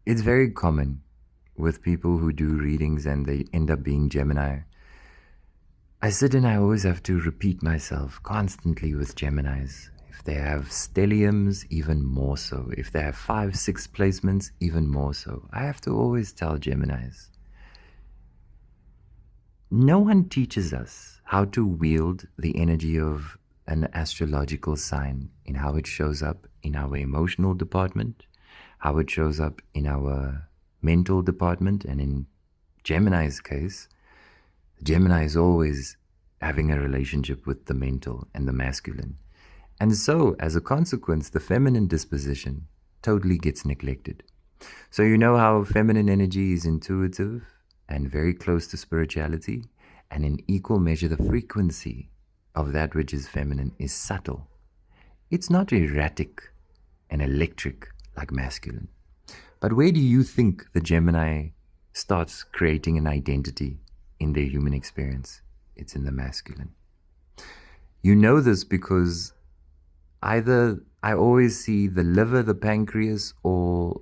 It's very common with people who do readings and they end up being Gemini. I sit and I always have to repeat myself constantly with Geminis. If they have stelliums, even more so. If they have 5, 6 placements, even more so. I have to always tell Geminis. No one teaches us how to wield the energy of an astrological sign in how it shows up in our emotional department, how it shows up in our mental department, and in Gemini's case, Gemini is always having a relationship with the mental and the masculine. And so, as a consequence, the feminine disposition totally gets neglected. So, you know how feminine energy is intuitive and very close to spirituality, and in equal measure, the frequency of that which is feminine is subtle. It's not erratic and electric like masculine. But where do you think the Gemini starts creating an identity in their human experience? It's in the masculine. You know this because either I always see the liver, the pancreas, or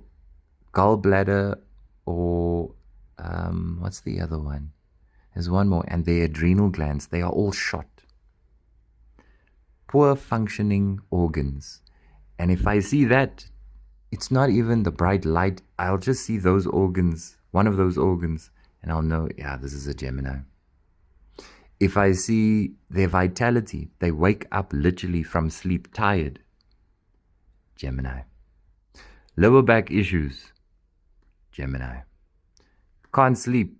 gallbladder, or what's the other one? There's one more, and the adrenal glands, they are all shot. Poor functioning organs. And if I see that, it's not even the bright light. I'll just see those organs, one of those organs, and I'll know, yeah, this is a Gemini. If I see their vitality, they wake up literally from sleep tired, Gemini. Lower back issues, Gemini. Can't sleep,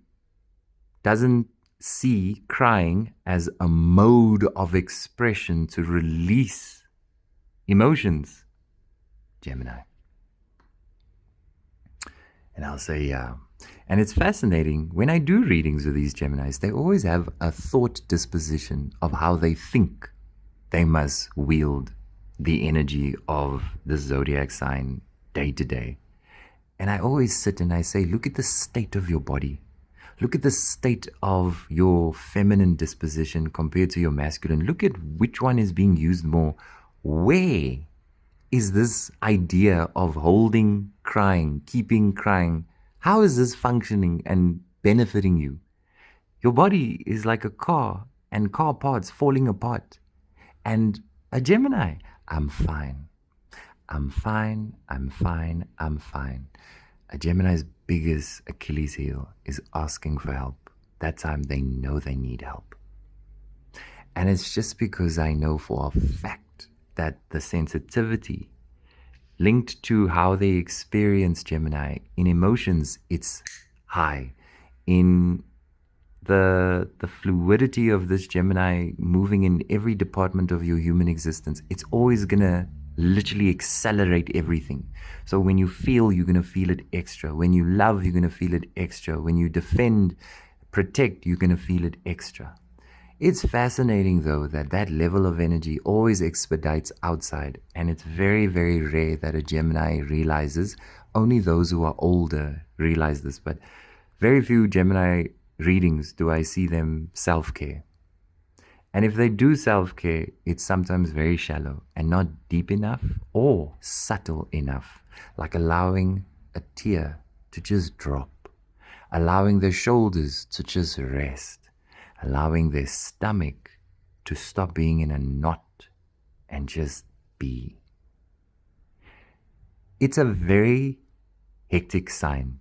doesn't see crying as a mode of expression to release emotions, Gemini. And I'll say, yeah. And it's fascinating. When I do readings with these Geminis, they always have a thought disposition of how they think they must wield the energy of the zodiac sign day to day. And I always sit and I say, look at the state of your body. Look at the state of your feminine disposition compared to your masculine. Look at which one is being used more. Where is this idea of holding crying, keeping crying? How is this functioning and benefiting you? Your body is like a car and car parts falling apart. And a Gemini, I'm fine. I'm fine, I'm fine, I'm fine. A Gemini's biggest Achilles heel is asking for help. That time they know they need help. And it's just because I know for a fact that the sensitivity linked to how they experience Gemini in emotions, it's high. In the fluidity of this Gemini moving in every department of your human existence, it's always gonna literally accelerate everything. So when you feel, you're gonna feel it extra. When you love, you're gonna feel it extra. When you defend, protect, you're gonna feel it extra. It's fascinating though that that level of energy always expedites outside, and it's very, very rare that a Gemini realizes. Only those who are older realize this, but very few Gemini readings do I see them self-care. And if they do self-care, it's sometimes very shallow and not deep enough or subtle enough, like allowing a tear to just drop, allowing their shoulders to just rest, allowing their stomach to stop being in a knot and just be. It's a very hectic sign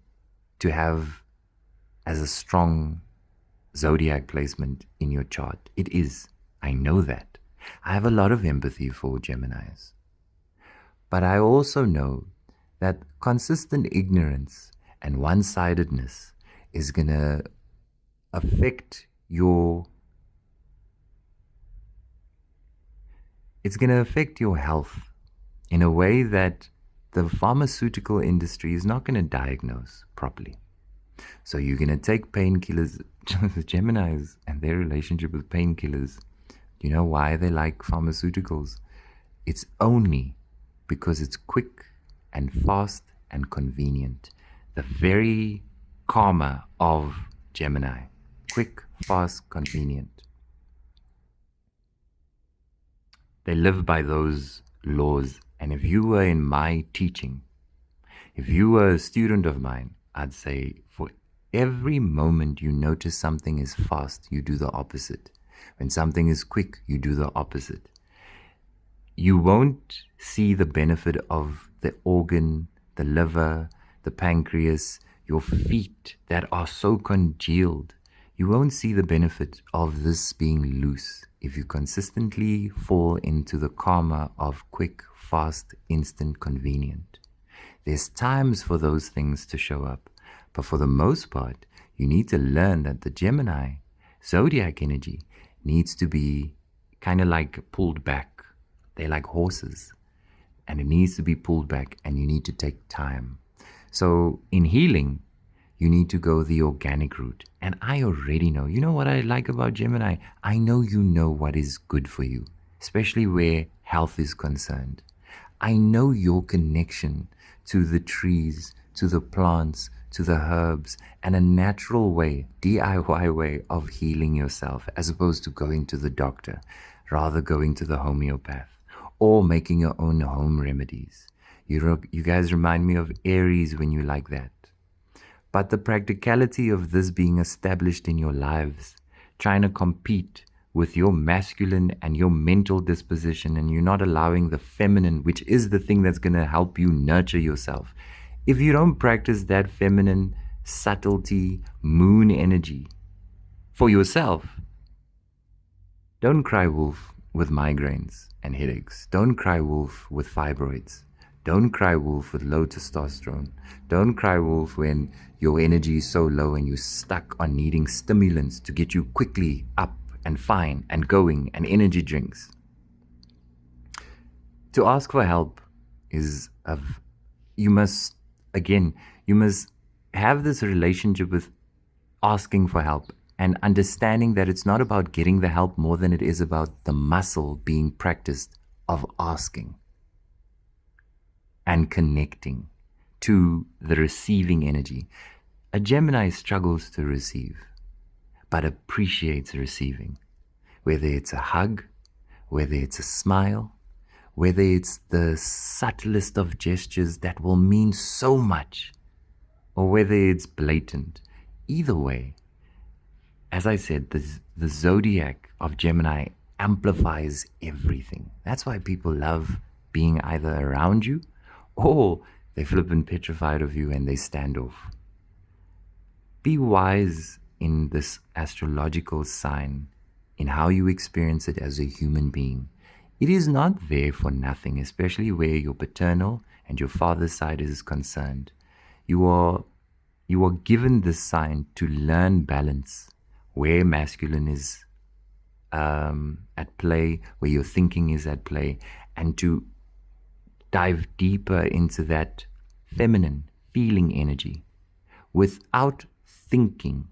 to have as a strong zodiac placement in your chart. It is. I know that. I have a lot of empathy for Geminis. But I also know that consistent ignorance and one-sidedness is going to affect your health in a way that the pharmaceutical industry is not going to diagnose properly. So you're going to take painkillers. The Geminis and their relationship with painkillers, you know why they like pharmaceuticals? It's only because it's quick and fast and convenient. The very karma of Gemini. Quick, fast, convenient. They live by those laws. And if you were in my teaching, If you were a student of mine, I'd say for every moment you notice something is fast, you do the opposite. When something is quick, you do the opposite. You won't see the benefit of the organ, the liver, the pancreas, your feet that are so congealed. You won't see the benefit of this being loose if you consistently fall into the karma of quick, fast, instant, convenient. There's times for those things to show up, but for the most part, you need to learn that the Gemini zodiac energy needs to be kind of like pulled back. They're like horses, and it needs to be pulled back, and you need to take time. So in healing, you need to go the organic route. And I already know. You know what I like about Gemini? I know you know what is good for you, especially where health is concerned. I know your connection to the trees, to the plants, to the herbs, and a natural way, DIY way of healing yourself, as opposed to going to the doctor, rather going to the homeopath or making your own home remedies. You guys remind me of Aries when you like that. But the practicality of this being established in your lives, trying to compete with your masculine and your mental disposition, and you're not allowing the feminine, which is the thing that's going to help you nurture yourself. If you don't practice that feminine subtlety, moon energy for yourself, don't cry wolf with migraines and headaches. Don't cry wolf with fibroids. Don't cry wolf with low testosterone. Don't cry wolf when your energy is so low and you're stuck on needing stimulants to get you quickly up and fine and going and energy drinks. To ask for help is you must have this relationship with asking for help and understanding that it's not about getting the help more than it is about the muscle being practiced of asking and connecting to the receiving energy. A Gemini struggles to receive, but appreciates receiving. Whether it's a hug, whether it's a smile, whether it's the subtlest of gestures that will mean so much, or whether it's blatant. Either way, as I said, the zodiac of Gemini amplifies everything. That's why people love being either around you or they flippin' petrified of you and they stand off. Be wise in this astrological sign, in how you experience it as a human being. It is not there for nothing, especially where your paternal and your father's side is concerned. You are given this sign to learn balance, where masculine is at play, where your thinking is at play, and to dive deeper into that feminine feeling energy without thinking,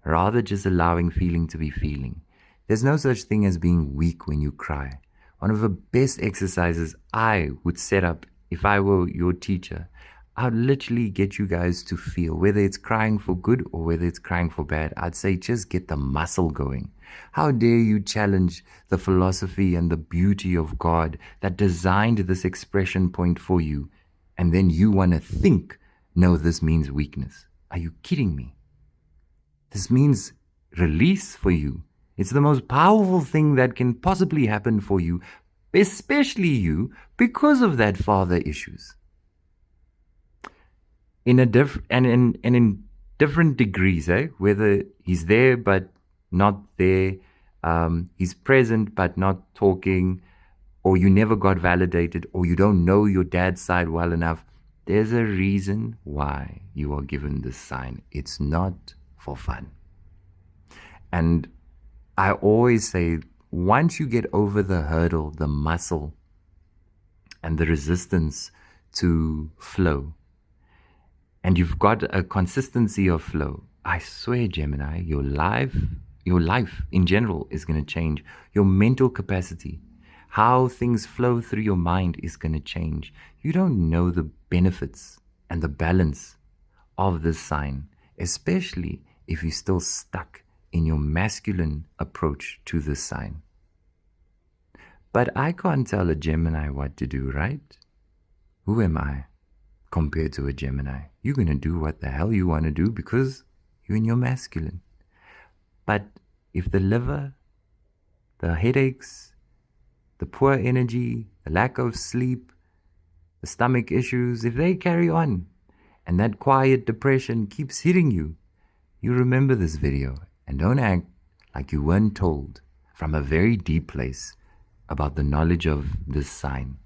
rather just allowing feeling to be feeling. There's no such thing as being weak when you cry. One of the best exercises I would set up if I were your teacher, I'd literally get you guys to feel, whether it's crying for good or whether it's crying for bad, I'd say just get the muscle going. How dare you challenge the philosophy and the beauty of God that designed this expression point for you, and then you want to think, no, this means weakness. Are you kidding me? This means release for you. It's the most powerful thing that can possibly happen for you, especially you, because of that father issues. In different degrees, whether he's there but not there, he's present but not talking, or you never got validated, or you don't know your dad's side well enough. There's a reason why you are given this sign. It's not for fun. And I always say, once you get over the hurdle, the muscle, and the resistance to flow, and you've got a consistency of flow, I swear, Gemini, your life in general is going to change. Your mental capacity, how things flow through your mind is going to change. You don't know the benefits and the balance of this sign, especially if you're still stuck in your masculine approach to this sign. But I can't tell a Gemini what to do, right? Who am I? compared to a Gemini. You're going to do what the hell you want to do because you're in your masculine. But if the liver, the headaches, the poor energy, the lack of sleep, the stomach issues, if they carry on and that quiet depression keeps hitting you, you remember this video and don't act like you weren't told from a very deep place about the knowledge of this sign.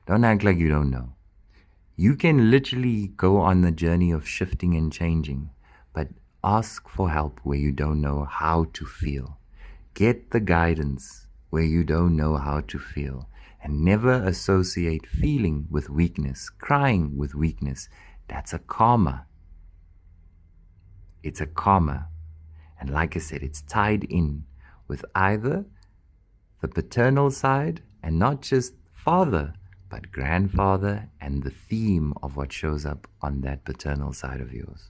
Don't act like you don't know. You can literally go on the journey of shifting and changing, but ask for help where you don't know how to feel. Get the guidance where you don't know how to feel, and never associate feeling with weakness, crying with weakness. That's a karma. It's a karma. And like I said, it's tied in with either the paternal side, and not just father, but grandfather, and the theme of what shows up on that paternal side of yours.